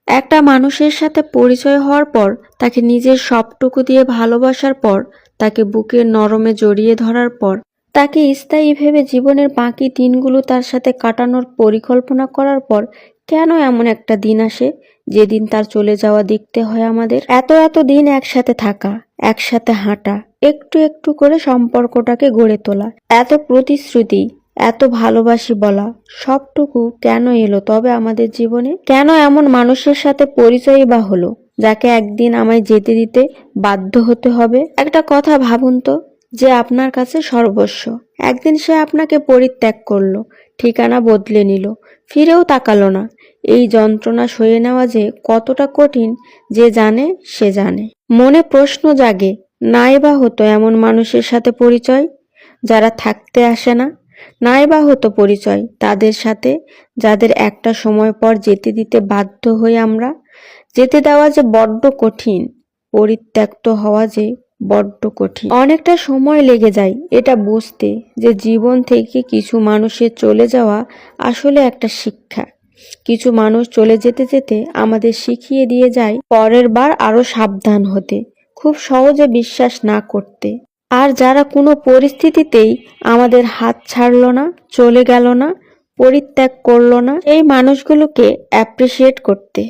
একটা মানুষের সাথে পরিচয় হওয়ার পর, তাকে নিজের সবটুকু দিয়ে ভালোবাসার পর, তাকে বুকের নরমে জড়িয়ে ধরার পর, তাকে স্থায়ী ভেবে জীবনের বাকি দিনগুলো তার সাথে কাটানোর পরিকল্পনা করার পর, কেন এমন একটা দিন আসে যেদিন তার চলে যাওয়া দেখতে হয় আমাদের? এত এত দিন একসাথে থাকা, একসাথে হাঁটা, একটু একটু করে সম্পর্কটাকে গড়ে তোলা, এত প্রতিশ্রুতি, এত ভালোবাসি বলা, সবটুকু কেন এলো তবে আমাদের জীবনে? কেন এমন মানুষের সাথে পরিচয়ই বা হলো যাকে একদিন আমায় যেতে দিতে বাধ্য হতে হবে? একটা কথা ভাবুন তো, যে আপনার কাছে সর্বস্ব, একদিন সে আপনাকে পরিত্যাগ করলো, ঠিকানা বদলে নিল, ফিরেও তাকালো না। এই যন্ত্রণা সয়ে নেওয়া যে কতটা কঠিন, যে জানে সে জানে। মনে প্রশ্ন জাগে, নাই বা হতো এমন মানুষের সাথে পরিচয় যারা থাকতে আসে না? নাই বা হতো পরিচয় তাদের সাথে যাদের একটা সময় পর যেতে দিতে বাধ্য হই আমরা? যেতে দেওয়া যে বড্ড কঠিন, পরিত্যক্ত হওয়া যে বড্ড কঠিন। অনেকটা সময় লেগে যায় এটা বুঝতে যে জীবন থেকে কিছু মানুষের চলে যাওয়া আসলে একটা শিক্ষা। কিছু মানুষ চলে যেতে যেতে আমাদের শিখিয়ে দিয়ে যায় পরের বার আরো সাবধান হতে, খুব সহজে বিশ্বাস না করতে। আর যারা কোনো পরিস্থিতিতেই আমাদের হাত ছাড়লো না, চলে গেল না, পরিত্যাগ করলো না, এই মানুষগুলোকে অ্যাপ্রিসিয়েট করতে।